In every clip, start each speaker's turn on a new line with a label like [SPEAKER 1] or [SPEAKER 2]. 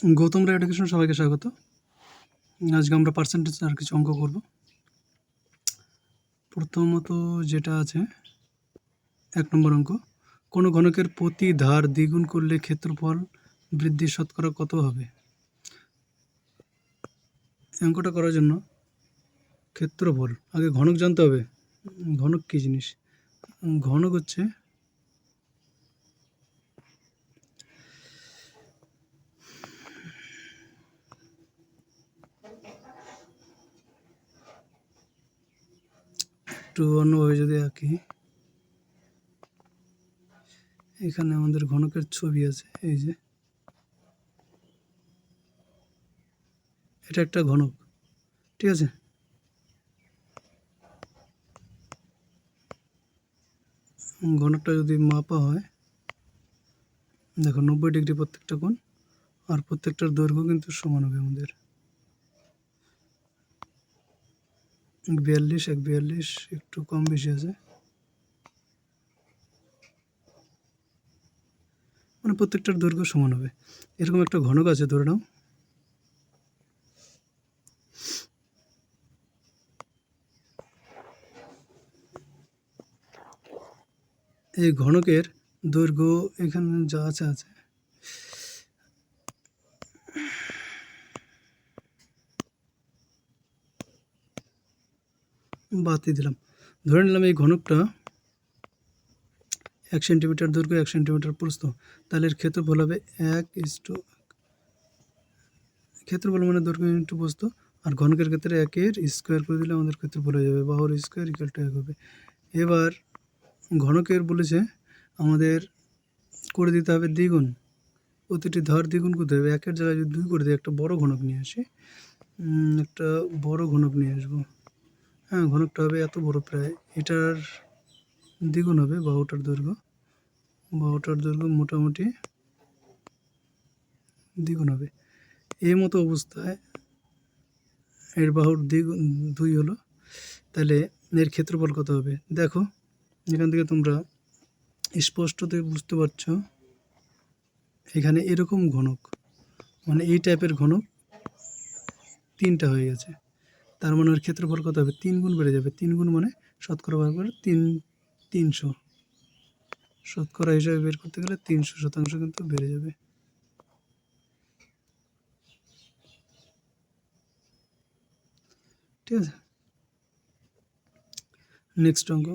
[SPEAKER 1] গৌতম রায় education সবাইকে স্বাগত। আজকে আমরা পার্সেন্টেজ আর কিছু অঙ্ক করব। প্রথমত যেটা আছে 1 নম্বর অঙ্ক, কোনো ঘনকের প্রতি ধার দ্বিগুণ করলে ক্ষেত্রফল বৃদ্ধি শতকরা কত হবে? এই অঙ্কটা করার জন্য ক্ষেত্রফল আগে ঘনক জানতে হবে। ঘনক কী জিনিস? ঘনক হচ্ছে একটু অন্যভাবে যদি আঁকি, এখানে আমাদের ঘনকের ছবি আছে, এই যে এটা একটা ঘনক, ঠিক আছে? ঘনকটা যদি মাপা হয়, দেখো 90 ডিগ্রি প্রত্যেকটা কোণ, আর প্রত্যেকটার দৈর্ঘ্য কিন্তু সমান হবে আমাদের 42 একটু কম বেশি আছে, মানে প্রত্যেকটার দৈর্ঘ্য সমান হবে। এরকম একটা ঘনক আছে, ধরে নাও এই ঘনকের দৈর্ঘ্য এখানে যা আছে বাতিয়ে দিলাম। ধরে নিলাম এই ঘনকটা 1 সেন্টিমিটার দৈর্ঘ্য, 1 সেন্টিমিটার প্রস্থ, তাহলে এর ক্ষেত্রফল হবে 1:, ক্ষেত্রফল মানে দৈর্ঘ্য ইন্টু প্রস্থ, আর ঘনকের ক্ষেত্রে 1-এর স্কোয়ার করে দিলে আমাদের ক্ষেত্রফল হয়ে যাবে, বাহুর স্কোয়ার ইকুয়াল টু 1 হবে। এবার ঘনকের বলেছে আমাদের করে দিতে হবে দ্বিগুণ, প্রতিটি ধার দ্বিগুণ করতে হবে। 1-এর জায়গায় যদি 2 করে দিই, একটা বড় ঘনক নিয়ে আসি, একটা বড় ঘনক নিয়ে আসবো। হ্যাঁ, ঘনকটা হবে এত বড়, প্রায় এটার দ্বিগুণ হবে বাহুটার দৈর্ঘ্য, মোটামুটি দ্বিগুণ হবে। এই মতো অবস্থায় এর বাহুর দ্বিগুণ 2 হলো, তাহলে এর ক্ষেত্রফল কত হবে? দেখো এখান থেকে তোমরা স্পষ্টতই বুঝতে পারছো, এখানে এরকম ঘনক, মানে এই টাইপের ঘনক 3টা হয়ে গেছে, তার মানে ওর ক্ষেত্রফল কত হবে? 3 গুণ বেড়ে যাবে। 3 গুণ মানে শতকরা ভাগ করে 300, শতকরা হিসাবে বের করতে গেলে 300% কিন্তু বেড়ে যাবে। ঠিক আছে, নেক্সট অঙ্ক।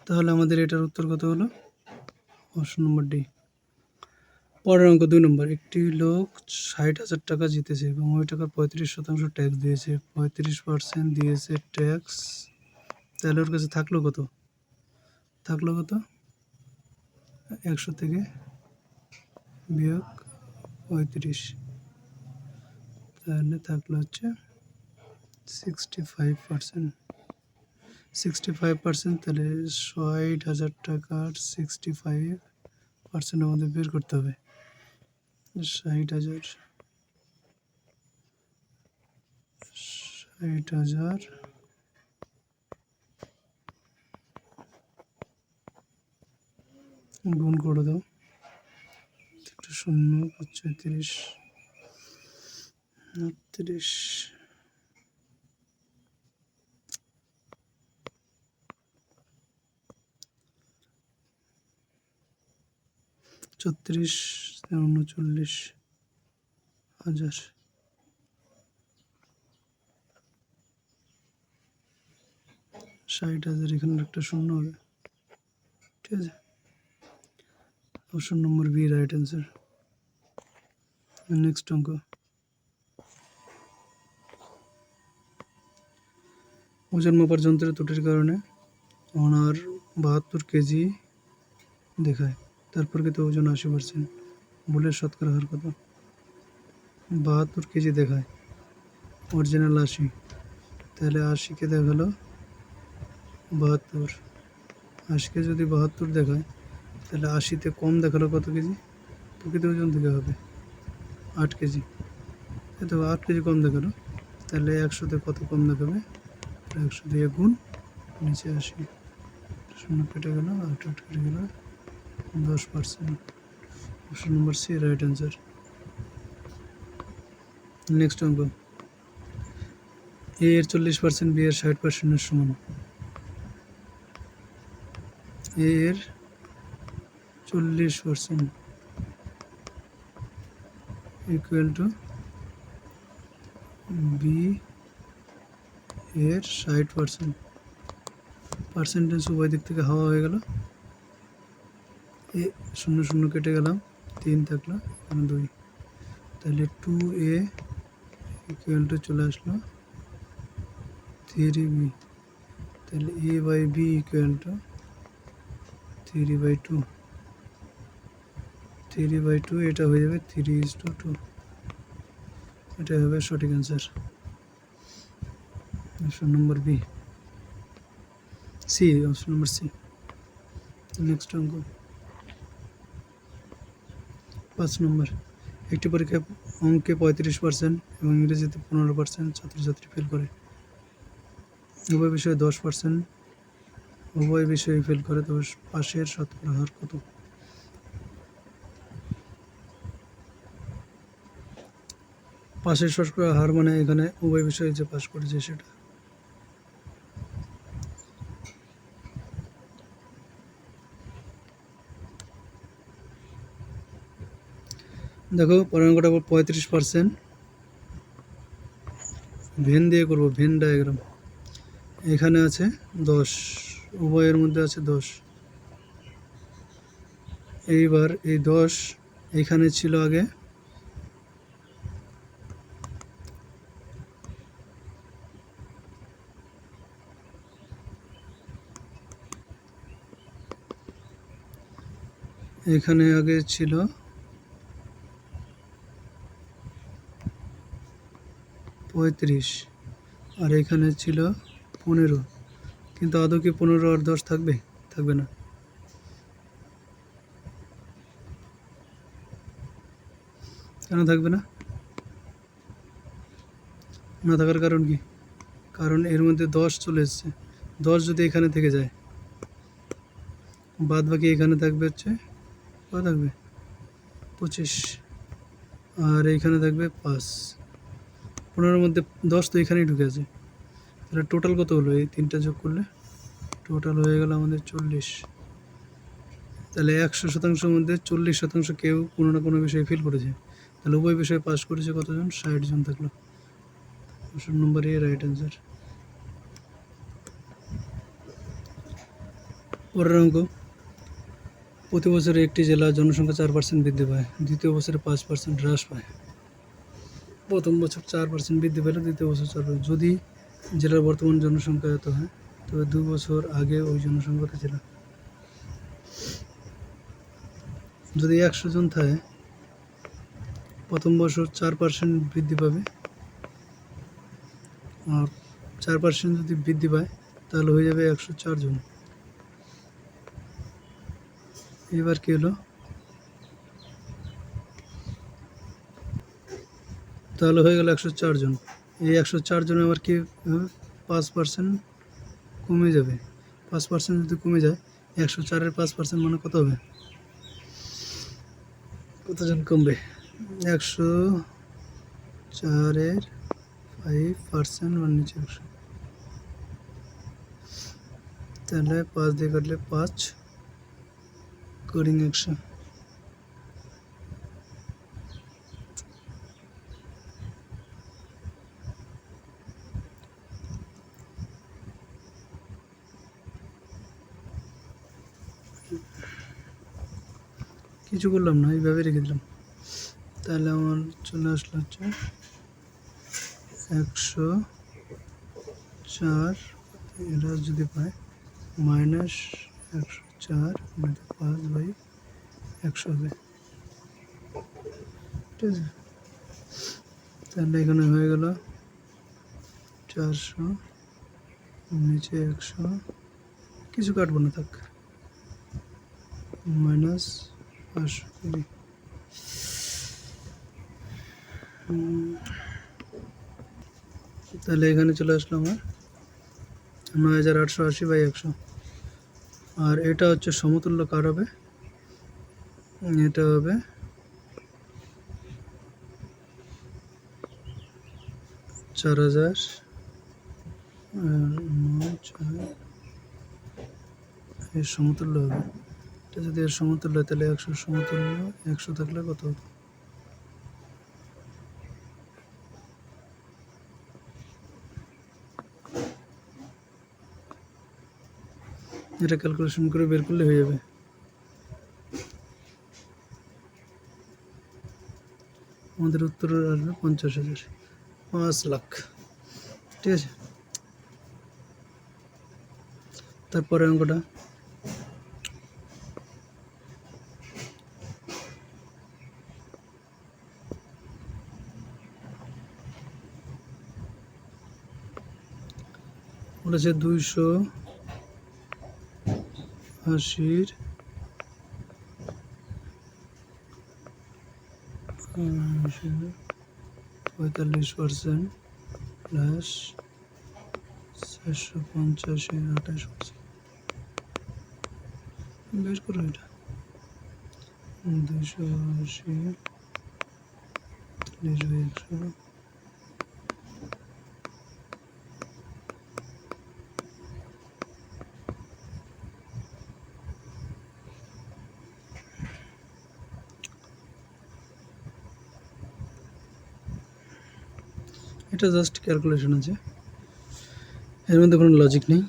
[SPEAKER 1] তাহলে আমাদের এটার উত্তর কত হলো? Option number D. পরের অঙ্ক 2 নম্বর, একটি লোক 60,000 টাকা জিতেছে এবং ওই টাকার 35% ট্যাক্স দিয়েছে, 35% দিয়েছে ট্যাক্স, তাহলে ওর কাছে থাকলো কত? 100 থেকে বিয়োগ 35, তাহলে থাকলো হচ্ছে 65%। তাহলে 60,000 টাকার 65% আমাদের বের করতে হবে। 60,000 গুণ করে দাও, একটা শূন্য, 35, 38, 34, 39,000। 60,000 এখানে একটা শূন্য হবে, ঠিক আছে? Option number B right answer. Next অঙ্ক, ওজন মাপার যন্ত্রের ত্রুটির কারণে ওনার 72 কেজি দেখায়, তারপর কিন্তু ওজন 80%, ভুলের শতকরা হার কত? 72 কেজি দেখায়, অরিজিনাল 80, তাহলে 80কে দেখালো 72, 80কে যদি 72 দেখায়, তাহলে 80তে কম দেখালো কত কেজি? প্রকৃত ওজন থেকে হবে 8 কেজি, তো 8 কেজি কম দেখালো, তাহলে 100-তে কত কম দেখাবে? 100 দিয়ে গুণ, নিচে 80, শূন্য কেটে গেল, 8 কেটে গেল, 10%। Option number C right answer. Next অঙ্ক, এ এর 40%, বি এর 60% এর সমান। এ এর 40% ইকুয়াল টু বি এর 60%। পার্সেন্টেজ উভয় দিক থেকে হাওয়া হয়ে গেল। এ শূন্য শূন্য কেটে গেলাম, 3 থাকলো, এখানে 2, তাহলে 2a ইকুয়াল টু চলে আসলো 3b। তাহলে a by B equal to 3/2। 3/2 এটা হয়ে যাবে 3:2। এটাই হবে সঠিক answer. Option number B, C, option number C. Next অঙ্ক 5 নম্বর, একটি পরীক্ষায় অঙ্কে 35% এবং ইংরেজিতে 15% ছাত্রছাত্রী ফেল করে। উভয় বিষয়ে 10%, উভয় বিষয়ে ফেল করে, তবে পাশের শতকরা হার কত? পাশের শতকরা হার মানে এখানে উভয় বিষয়ে যে পাস করেছে সেটা। দেখো পরের অঙ্কটা 35%, ভেন দিয়ে করব, ভেন ডায়াগ্রাম। এখানে আছে 10, উভয়ের মধ্যে আছে 10। এইবার এই 10 এখানে ছিল আগে, এখানে আগে ছিল 35 আর এখানে ছিল 15, কিন্তু আদৌ কি 15 আর 10 থাকবে? থাকবে না। কেন থাকবে না? না থাকার কারণ কি? কারণ এর মধ্যে 10 চলে এসছে। 10 যদি এখানে থেকে যায়, বাদ বাকি এখানে থাকবে হচ্ছে কত থাকবে? 25, আর এইখানে থাকবে 5। 15-এর মধ্যে 10 তো এখানেই ঢুকে আছে। তাহলে টোটাল কত হলো? এই তিনটা যোগ করলে টোটাল হয়ে গেল আমাদের 40। তাহলে 100%-এর মধ্যে 40% কেউ কোনো না কোনো বিষয়ে ফেল করেছে। তাহলে উভয় বিষয়ে পাস করেছে কতজন? 60 জন থাকলো। অপশন নম্বর এ রাইট অ্যান্সার। পরের অঙ্ক, প্রতি বছরে একটি জেলার জনসংখ্যা 4% বৃদ্ধি পায়, দ্বিতীয় বছরে 5% হ্রাস পায়। প্রথম বছর 4% বৃদ্ধি পেলে দ্বিতীয় বছর 4%। যদি জেলার বর্তমান জনসংখ্যা এত হয়, তবে 2 বছর আগে ওই জনসংখ্যা কত ছিল? যদি 100 জন থাকে, প্রথম বছর 4% বৃদ্ধি পাবে, আর 4% যদি বৃদ্ধি পায় তাহলে হয়ে যাবে 104 জন। এবার কি হলো? তাহলে হয়ে গেল 104 জন। এই 104 জনে আবার কি হবে? 5% কমে যাবে। 5% যদি কমে যায়, 104-এর 5% মানে কত হবে? কতজন কমবে? 104-এর 5% মানে নিচে 100। তাহলে 5 দিয়ে কাটলে 5 কোডিং 100। কিছু করলাম না, এইভাবে রেখে দিলাম। তাহলে আমার চলে আসলো হচ্ছে 104, এটা যদি পায় মাইনাস 104 5/100 হবে। ঠিক আছে, তাহলে এখানে হয়ে গেল 400, নিচে 100, কিছু কাটবো না, থাক, মাইনাস 520। তাহলে এখানে চলে আসলো আমার 9880/100। আর এটা হচ্ছে সমতুল্য কার হবে, এটা হবে 4000 এর সমতুল্য হবে। এটা যদি এর সমতুল্য হয় তাহলে 100 সমতুল্য 100 থাকলে কত হতো? এটা ক্যালকুলেশন করে বের করলে হয়ে যাবে। আমাদের উত্তর আসবে 50,000, 5 লাখ। ঠিক আছে, তারপরে অঙ্কটা বলেছে 280 45% প্লাস 485 28%। বের করো এটা, 280 40/100। এটা জাস্ট ক্যালকুলেশন আছে, এর মধ্যে কোনো লজিক নেই।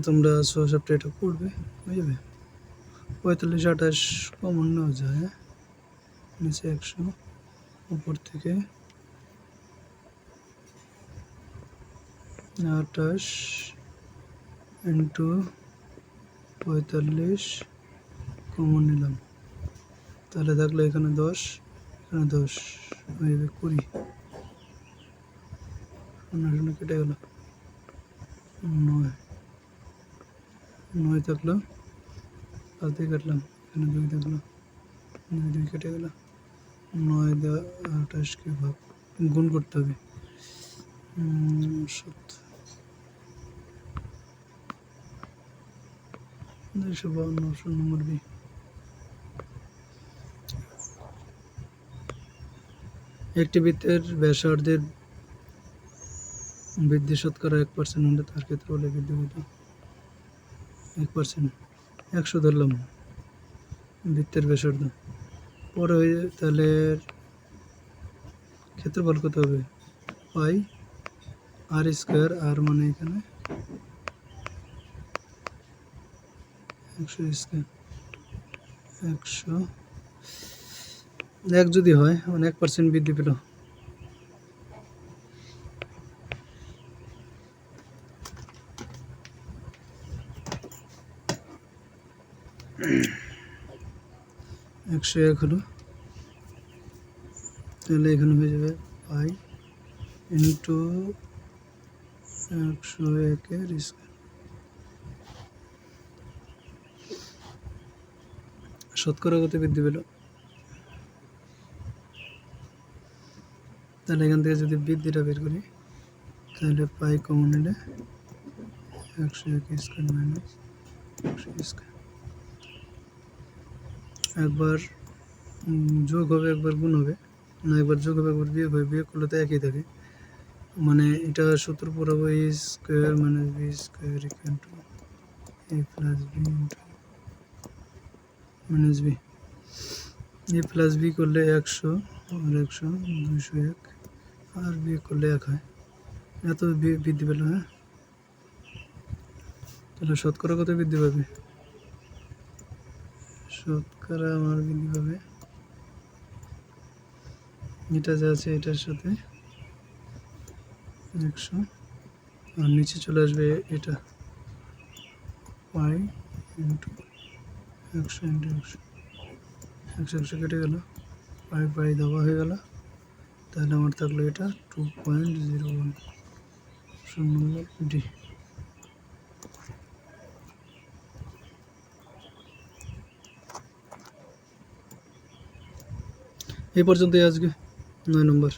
[SPEAKER 1] তোমরা সবটা এটা করবে, হয়ে যাবে। 45 28 কমন নেওয়া যায়, নিচে 100, উপর থেকে 28 ইন্টু 45 কমন নিলাম, তাহলে থাকলো এখানে 10, এখানে 10 হয়ে যাবে 20। কেটে গেল 9, 9 থাকলো, 5 দিয়ে কাটলাম, এখানে 2 থাকলো, 2 কেটে গেল। 9 দিয়ে 28কে ভাগ গুণ করতে হবে, 252 নম্বর বি। একটি বৃত্তের ব্যাসার্ধের বৃদ্ধি শতকরা 1% হলে তার ক্ষেত্রফলের বৃদ্ধি কত? 1%, 100 ধরলাম বৃত্তের ব্যাসার্ধ, পরে হয়ে তাহলে ক্ষেত্রফল কত হবে? পাই আর স্কোয়ার, আর মানে এখানে 100 স্কোয়ার, 100 1 যদি হয় মানে 1% বৃদ্ধি পেল। একশো 1 হলো, তাহলে এখানে হয়ে যাবে পাই ইন্টু 101 স্কোয়ার। শতকরা কত বৃদ্ধি পেল? তাহলে এখান থেকে যদি বৃদ্ধিটা বের করি তাহলে পাই কমন নিলে 101 স্কোয়ার মাইনাস 100 স্কোয়ার। একবার যোগ হবে, একবার গুণ হবে, না একবার যোগ হবে একবার বিয়োগ হবে, বিয়োগ করলে তো একই থাকে। মানে এটা সূত্র পুরাবো a square minus b square equal to a plus b into minus b. A plus b করলে 100 আর 100 201, আর বিয়োগ করলে 1 হয়, এত বৃদ্ধি পেল। হ্যাঁ, তাহলে শতকরা কত বৃদ্ধি পাবে? শতকরা আমার বৃদ্ধি পাবে এটা যা আছে এটার সাথে 100, আর নিচে চলে আসবে এটা পাই ইন্টু 100 ইন্টু 100, 100 কেটে গেল, পাই দেওয়া হয়ে গেল। তাহলে আমার থাকলো এটা 2.01 নম্বর ডি। এই পর্যন্তই আজকে 9 নম্বর।